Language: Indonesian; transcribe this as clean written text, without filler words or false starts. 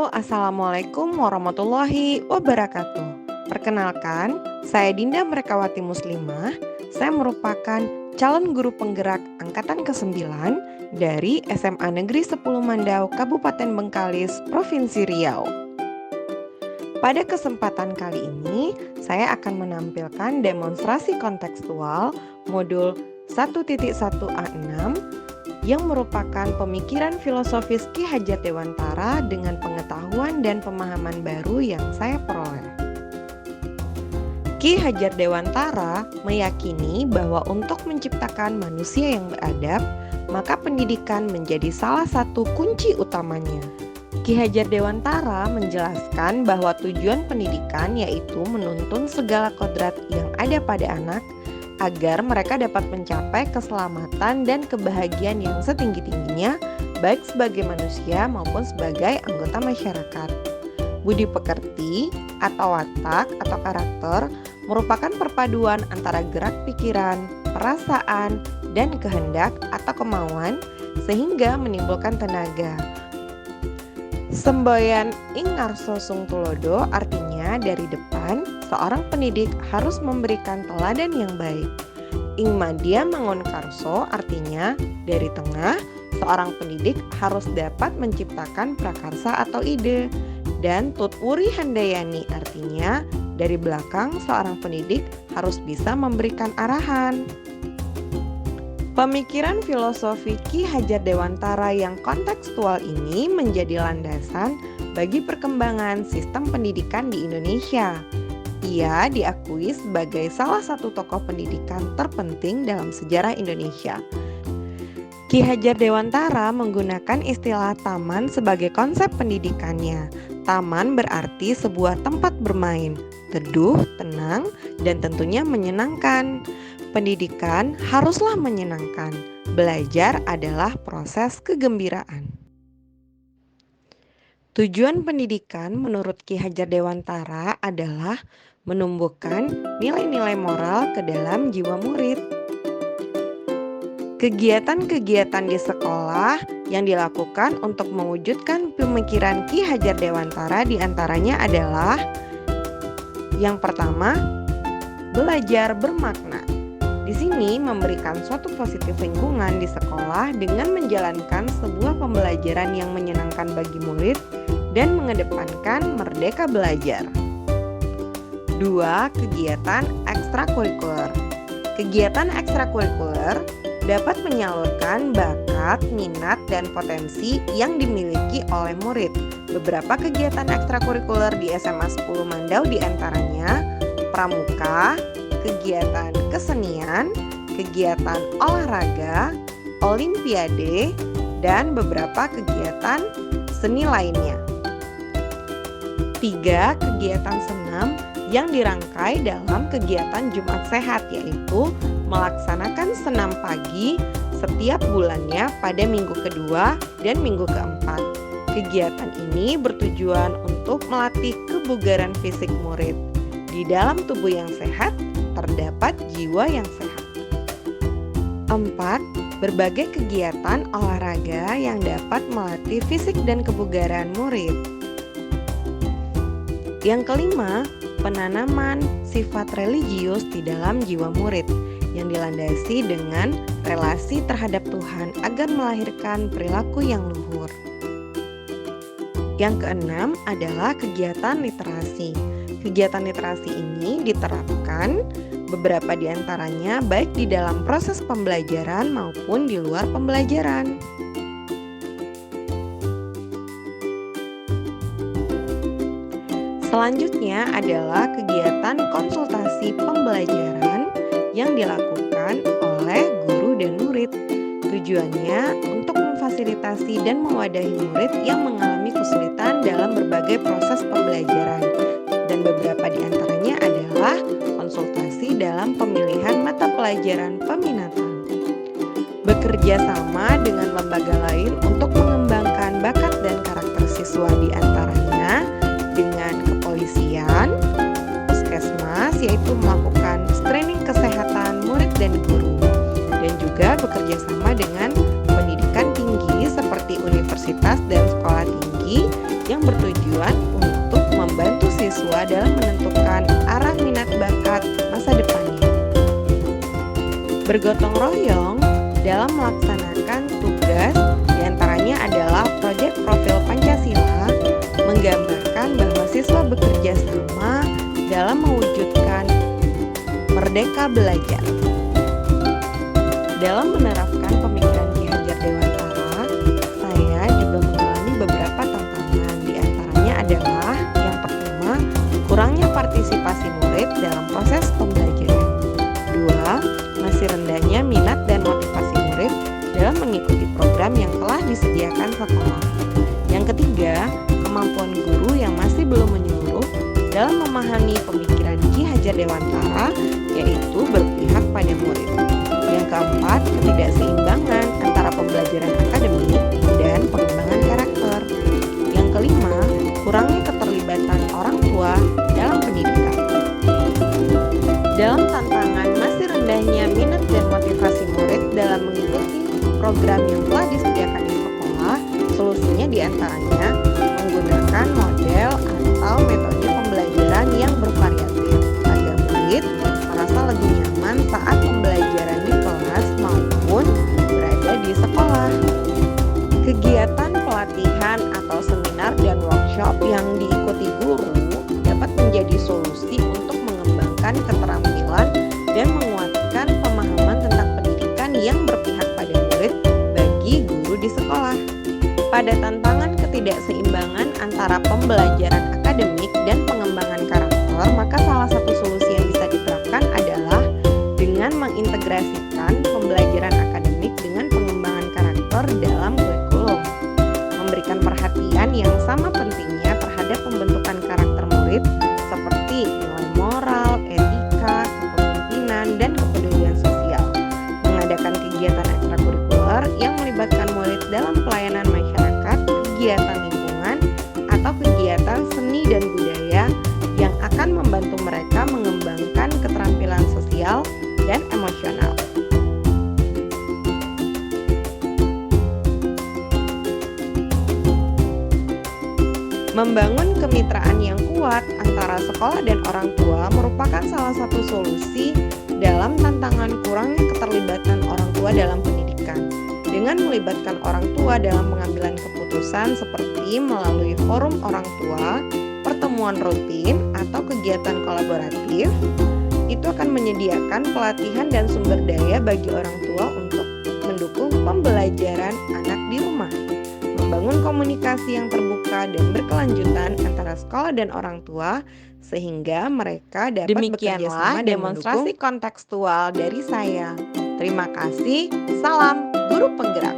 Assalamualaikum warahmatullahi wabarakatuh. Perkenalkan, saya Dinda Merkawati Muslimah. Saya merupakan calon guru penggerak angkatan ke-9 dari SMA Negeri 10 Mandau, Kabupaten Bengkalis, Provinsi Riau. Pada kesempatan kali ini, saya akan menampilkan demonstrasi kontekstual modul 1.1A6 yang merupakan pemikiran filosofis Ki Hajar Dewantara dengan pengetahuan dan pemahaman baru yang saya peroleh. Ki Hajar Dewantara meyakini bahwa untuk menciptakan manusia yang beradab, maka pendidikan menjadi salah satu kunci utamanya. Ki Hajar Dewantara menjelaskan bahwa tujuan pendidikan yaitu menuntun segala kodrat yang ada pada anak agar mereka dapat mencapai keselamatan dan kebahagiaan yang setinggi-tingginya, baik sebagai manusia maupun sebagai anggota masyarakat. Budi pekerti atau watak atau karakter merupakan perpaduan antara gerak pikiran, perasaan, dan kehendak atau kemauan sehingga menimbulkan tenaga. Semboyan ing ngarso sung tulodo artinya dari depan, seorang pendidik harus memberikan teladan yang baik. Ing madya mangun karso artinya dari tengah, seorang pendidik harus dapat menciptakan prakarsa atau ide. Dan tut wuri handayani artinya dari belakang, seorang pendidik harus bisa memberikan arahan. Pemikiran filosofi Ki Hajar Dewantara yang kontekstual ini menjadi landasan bagi perkembangan sistem pendidikan di Indonesia. Ia diakui sebagai salah satu tokoh pendidikan terpenting dalam sejarah Indonesia. Ki Hajar Dewantara menggunakan istilah taman sebagai konsep pendidikannya. Taman berarti sebuah tempat bermain, teduh, tenang, dan tentunya menyenangkan. Pendidikan haruslah menyenangkan. Belajar adalah proses kegembiraan. Tujuan pendidikan menurut Ki Hajar Dewantara adalah menumbuhkan nilai-nilai moral ke dalam jiwa murid. Kegiatan-kegiatan di sekolah yang dilakukan untuk mewujudkan pemikiran Ki Hajar Dewantara diantaranya adalah yang pertama, belajar bermakna. Di sini memberikan suatu positif lingkungan di sekolah dengan menjalankan sebuah pembelajaran yang menyenangkan bagi murid dan mengedepankan merdeka belajar. 2. Kegiatan ekstrakurikuler. Kegiatan ekstrakurikuler dapat menyalurkan bakat, minat, dan potensi yang dimiliki oleh murid. Beberapa kegiatan ekstrakurikuler di SMA 10 Mandau diantaranya pramuka, kegiatan kesenian, kegiatan olahraga, olimpiade, dan beberapa kegiatan seni lainnya. 3. Kegiatan senam yang dirangkai dalam kegiatan Jumat Sehat, yaitu melaksanakan senam pagi setiap bulannya pada minggu kedua dan minggu keempat. Kegiatan ini bertujuan untuk melatih kebugaran fisik murid. Di dalam tubuh yang sehat, terdapat jiwa yang sehat. 4. Berbagai kegiatan olahraga yang dapat melatih fisik dan kebugaran murid. Yang kelima, penanaman sifat religius di dalam jiwa murid yang dilandasi dengan relasi terhadap Tuhan agar melahirkan perilaku yang luhur. Yang keenam adalah kegiatan literasi. Kegiatan literasi ini diterapkan beberapa di antaranya baik di dalam proses pembelajaran maupun di luar pembelajaran. Selanjutnya adalah kegiatan konsultasi pembelajaran yang dilakukan oleh guru dan murid. Tujuannya untuk memfasilitasi dan mewadahi murid yang mengalami kesulitan dalam berbagai proses pembelajaran. Dan beberapa di antaranya adalah konsultasi dalam pemilihan mata pelajaran peminatan. Bekerja sama dengan lembaga lain untuk mengembangkan bakat dan karakter siswa di antaranya dengan kepolisian, puskesmas, yaitu melakukan screening kesehatan murid dan guru. Dan juga bekerja sama dengan pendidikan tinggi seperti universitas dan sekolah tinggi yang bertujuan bertujuan untuk membantu siswa dalam menentukan arah minat bakat masa depannya. Bergotong royong dalam melaksanakan tugas diantaranya adalah proyek profil Pancasila, menggambarkan bahwa siswa bekerja sama dalam mewujudkan merdeka belajar. Dalam menerapkan pemikiran Ki Hajar Dewantara, saya juga mengalami beberapa tantangan. Di antaranya adalah yang pertama, kurangnya partisipasi murid dalam proses pembelajaran. Dua, masih rendahnya minat dan motivasi murid dalam mengikuti program yang telah disediakan sekolah. Yang ketiga, kemampuan guru yang masih belum menyeluruh dalam memahami pemikiran Ki Hajar Dewantara, yaitu berpihak pada murid. Yang keempat, ketidakseimbangan antara pembelajaran akademik dan pengembangan karakter. Yang kelima, kurangnya keterlibatan orang tua dalam pendidikan. Dalam tantangan masih rendahnya minat dan motivasi murid dalam mengikuti program yang telah disediakan di sekolah, solusinya diantaranya menggunakan model atau metode pembelajaran yang bervariatif agar murid merasa lebih nyaman saat pembelajaran di kelas maupun berada di sekolah. Kegiatan pelatihan atau seminar dan workshop yang diikuti guru dapat menjadi solusi untuk mengembangkan keterampilan dan menguatkan pemahaman tentang pendidikan yang berpihak pada murid bagi guru di sekolah. Pada tantangan ketidakseimbangan antara pembelajaran akademik dan pengembangan karakter, maka salah satu solusi yang bisa diterapkan adalah dengan mengintegrasikan pembelajaran akademik dengan pengembangan karakter dalam kurikulum. Memberikan perhatian yang sama pentingnya terhadap pembentukan karakter murid seperti nilai moral, etika, kepemimpinan, dan kepedulian sosial. Mengadakan kegiatan ekstrakurikuler yang melibatkan murid dalam pelayanan masyarakat, kegiatan lingkungan, atau kegiatan seni dan budaya yang akan membantu mereka mengembangkan keterampilan sosial dan emosional. Membangun kemitraan yang kuat antara sekolah dan orang tua merupakan salah satu solusi dalam tantangan kurangnya keterlibatan orang tua dalam pendidikan. Dengan melibatkan orang tua dalam pengambilan keputusan seperti melalui forum orang tua, pertemuan rutin, atau kegiatan kolaboratif, itu akan menyediakan pelatihan dan sumber daya bagi orang tua untuk mendukung pembelajaran anak di rumah. Membangun komunikasi yang terbuka dan berkelanjutan antara sekolah dan orang tua sehingga mereka dapat bekerja sama dan demonstrasi kontekstual dari saya. Terima kasih. Salam Guru Penggerak.